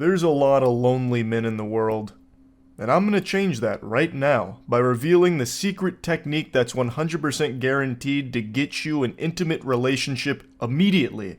There's a lot of lonely men in the world. And I'm going to change that right now by revealing the secret technique that's 100% guaranteed to get you an intimate relationship immediately.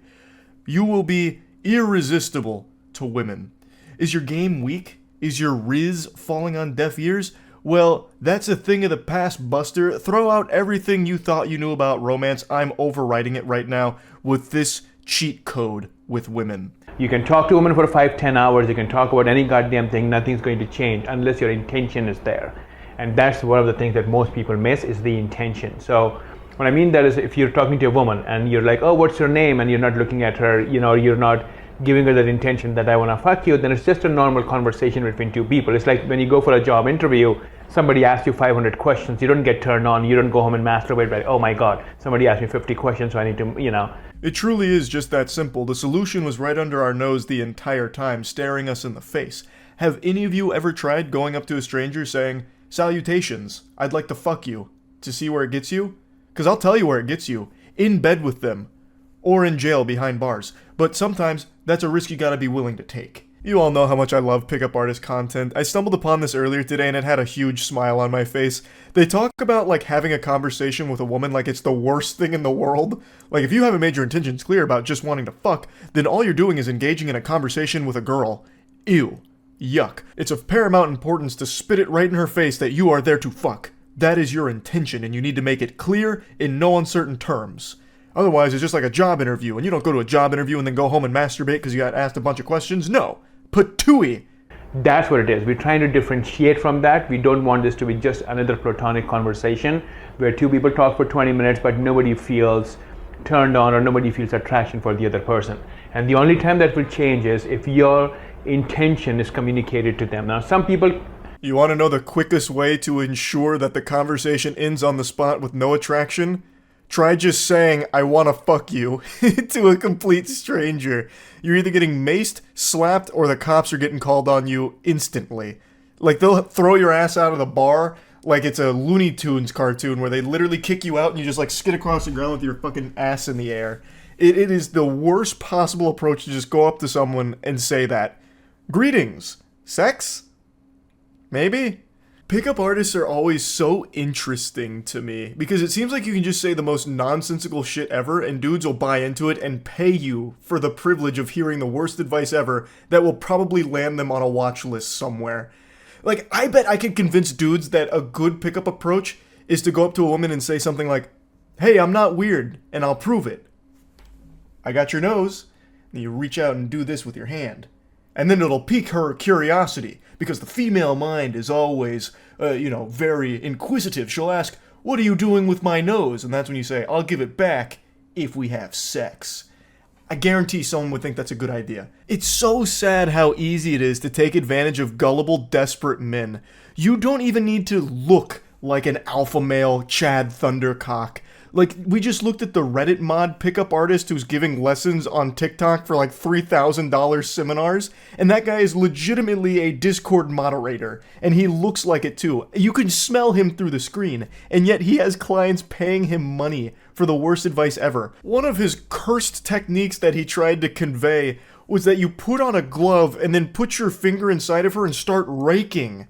You will be irresistible to women. Is your game weak? Is your riz falling on deaf ears? Well, that's a thing of the past, Buster. Throw out everything you thought you knew about romance. I'm overwriting it right now with this cheat code with women. You can talk to a woman for 5-10 hours, you can talk about any goddamn thing, nothing's going to change unless your intention is there. And that's one of the things that most people miss is the intention. So what I mean that is if you're talking to a woman and you're like, oh, what's your name? And you're not looking at her, you're not giving her that intention that I want to fuck you, then it's just a normal conversation between two people. It's like when you go for a job interview, somebody asks you 500 questions, you don't get turned on, you don't go home and masturbate like, oh my god, somebody asked me 50 questions, so I need to, It truly is just that simple. The solution was right under our nose the entire time, staring us in the face. Have any of you ever tried going up to a stranger saying, salutations, I'd like to fuck you, to see where it gets you? Because I'll tell you where it gets you. In bed with them. Or in jail behind bars. But sometimes, that's a risk you gotta be willing to take. You all know how much I love pickup artist content. I stumbled upon this earlier today and it had a huge smile on my face. They talk about like having a conversation with a woman like it's the worst thing in the world. Like if you haven't made your intentions clear about just wanting to fuck, then all you're doing is engaging in a conversation with a girl. Ew. Yuck. It's of paramount importance to spit it right in her face that you are there to fuck. That is your intention and you need to make it clear in no uncertain terms. Otherwise, it's just like a job interview, and you don't go to a job interview and then go home and masturbate because you got asked a bunch of questions. No. Patooey. That's what it is. We're trying to differentiate from that. We don't want this to be just another platonic conversation where two people talk for 20 minutes but nobody feels turned on or nobody feels attraction for the other person. And the only time that will change is if your intention is communicated to them. Now, some people... You want to know the quickest way to ensure that the conversation ends on the spot with no attraction? Try just saying, I wanna fuck you, to a complete stranger. You're either getting maced, slapped, or the cops are getting called on you instantly. Like, they'll throw your ass out of the bar like it's a Looney Tunes cartoon where they literally kick you out and you just, like, skid across the ground with your fucking ass in the air. It is the worst possible approach to just go up to someone and say that. Greetings. Sex? Maybe? Pickup artists are always so interesting to me because it seems like you can just say the most nonsensical shit ever and dudes will buy into it and pay you for the privilege of hearing the worst advice ever that will probably land them on a watch list somewhere. Like, I bet I could convince dudes that a good pickup approach is to go up to a woman and say something like, hey, I'm not weird, and I'll prove it. I got your nose, and you reach out and do this with your hand. And then it'll pique her curiosity, because the female mind is always, very inquisitive. She'll ask, what are you doing with my nose? And that's when you say, I'll give it back if we have sex. I guarantee someone would think that's a good idea. It's so sad how easy it is to take advantage of gullible, desperate men. You don't even need to look like an alpha male Chad Thundercock. Like, we just looked at the Reddit mod pickup artist who's giving lessons on TikTok for like $3,000 seminars, and that guy is legitimately a Discord moderator, and he looks like it too. You can smell him through the screen, and yet he has clients paying him money for the worst advice ever. One of his cursed techniques that he tried to convey was that you put on a glove and then put your finger inside of her and start raking.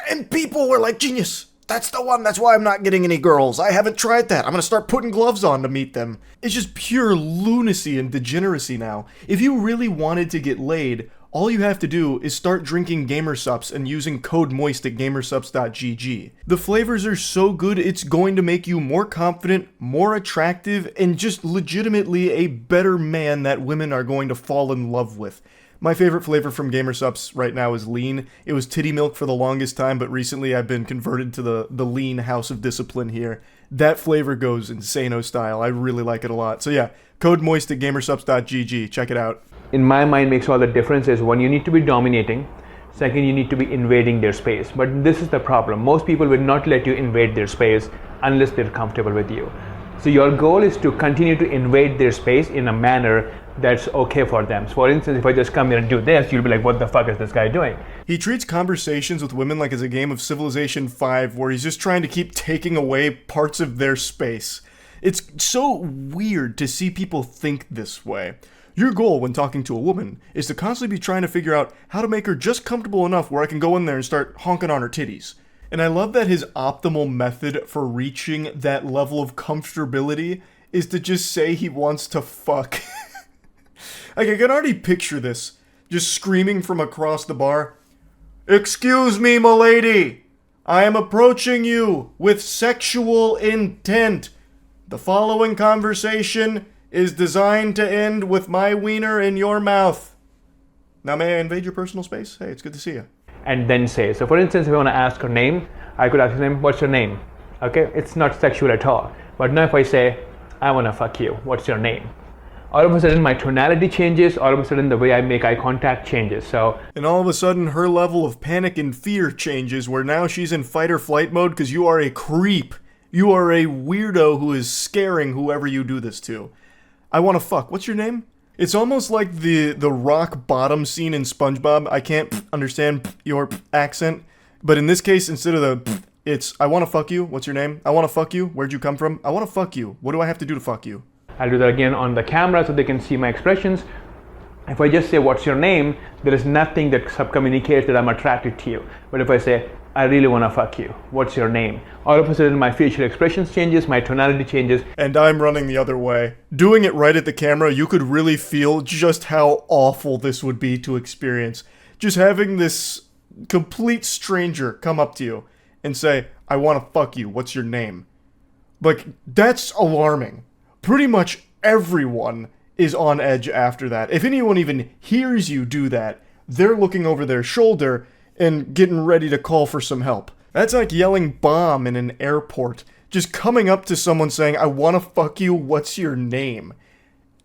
And people were like, genius! That's the one, that's why I'm not getting any girls. I haven't tried that. I'm gonna start putting gloves on to meet them. It's just pure lunacy and degeneracy now. If you really wanted to get laid, all you have to do is start drinking Gamersups and using code MOIST at gamersups.gg. The flavors are so good, it's going to make you more confident, more attractive, and just legitimately a better man that women are going to fall in love with. My favorite flavor from Gamersups right now is lean. It was titty milk for the longest time, but recently I've been converted to the lean house of discipline here. That flavor goes insano style. I really like it a lot. So yeah, code MOIST at gamersups.gg. Check it out. In my mind, makes all the difference is one, you need to be dominating. Second, you need to be invading their space. But this is the problem. Most people will not let you invade their space unless they're comfortable with you. So your goal is to continue to invade their space in a manner that's okay for them. So for instance, if I just come here and do this, you'll be like, what the fuck is this guy doing? He treats conversations with women like it's a game of Civilization 5 where he's just trying to keep taking away parts of their space. It's so weird to see people think this way. Your goal when talking to a woman is to constantly be trying to figure out how to make her just comfortable enough where I can go in there and start honking on her titties. And I love that his optimal method for reaching that level of comfortability is to just say he wants to fuck. Like, I can already picture this, just screaming from across the bar, "Excuse me, milady! I am approaching you with sexual intent. The following conversation is designed to end with my wiener in your mouth. Now may I invade your personal space? Hey, it's good to see you." And then say. So for instance, if I want to ask her name, I could ask her name, "What's your name?" Okay, it's not sexual at all. But now if I say, "I want to fuck you, what's your name?" All of a sudden my tonality changes, all of a sudden the way I make eye contact changes. And all of a sudden her level of panic and fear changes, where now she's in fight or flight mode because you are a creep. You are a weirdo who is scaring whoever you do this to. "I want to fuck. What's your name?" It's almost like the rock bottom scene in SpongeBob. I can't understand your accent. But in this case, instead of the it's, "I want to fuck you. What's your name? I want to fuck you. Where'd you come from? I want to fuck you. What do I have to do to fuck you?" I'll do that again on the camera so they can see my expressions. If I just say, "What's your name?" there is nothing that subcommunicates that I'm attracted to you. But if I say, "I really want to fuck you, what's your name?" all of a sudden my facial expressions changes, my tonality changes. And I'm running the other way. Doing it right at the camera, you could really feel just how awful this would be to experience. Just having this complete stranger come up to you and say, "I want to fuck you, what's your name?" Like, that's alarming. Pretty much everyone is on edge after that. If anyone even hears you do that, they're looking over their shoulder and getting ready to call for some help. That's like yelling bomb in an airport. Just coming up to someone saying, "I want to fuck you, what's your name?"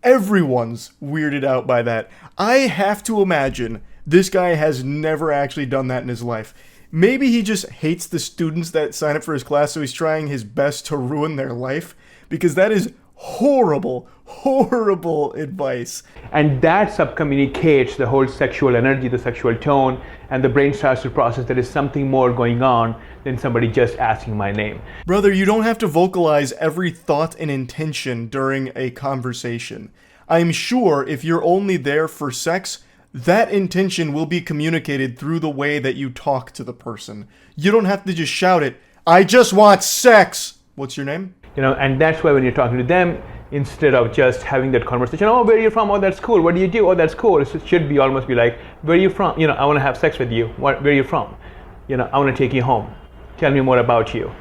Everyone's weirded out by that. I have to imagine this guy has never actually done that in his life. Maybe he just hates the students that sign up for his class, so he's trying his best to ruin their life, because that is horrible, horrible advice. And that subcommunicates the whole sexual energy, the sexual tone, and the brain starts to process there is something more going on than somebody just asking my name. Brother, you don't have to vocalize every thought and intention during a conversation. I'm sure if you're only there for sex, that intention will be communicated through the way that you talk to the person. You don't have to just shout it, "I just want sex." What's your name? And that's why when you're talking to them, instead of just having that conversation, "Oh, where are you from? Oh, that's cool. What do you do? Oh, that's cool." It should be almost be like, "Where are you from? I want to have sex with you. Where are you from? I want to take you home. Tell me more about you.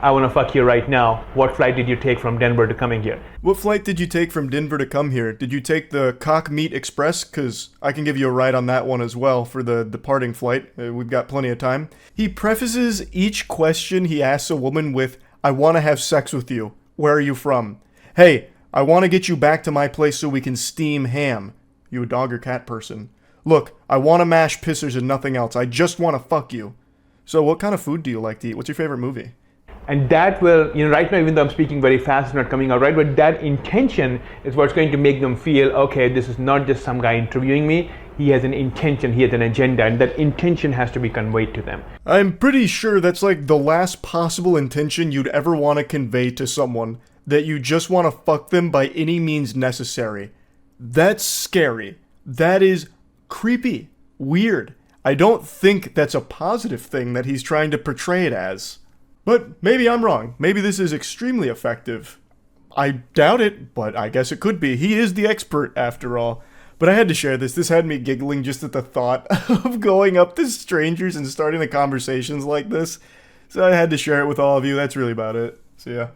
I want to fuck you right now. What flight did you take from Denver to coming here?" What flight did you take from Denver to come here? Did you take the Cock Meat Express? Because I can give you a ride on that one as well for the departing flight. We've got plenty of time. He prefaces each question he asks a woman with, "I want to have sex with you. Where are you from? Hey, I want to get you back to my place so we can steam ham. You a dog or cat person? Look, I want to mash pissers and nothing else. I just want to fuck you. So what kind of food do you like to eat? What's your favorite movie?" And that will, right now, even though I'm speaking very fast, it's not coming out right, but that intention is what's going to make them feel, okay, this is not just some guy interviewing me. He has an intention, he has an agenda, and that intention has to be conveyed to them. I'm pretty sure that's like the last possible intention you'd ever want to convey to someone, that you just want to fuck them by any means necessary. That's scary. That is creepy. Weird. I don't think that's a positive thing that he's trying to portray it as. But maybe I'm wrong. Maybe this is extremely effective. I doubt it, but I guess it could be. He is the expert after all. But I had to share this. This had me giggling just at the thought of going up to strangers and starting the conversations like this. So I had to share it with all of you. That's really about it. So yeah.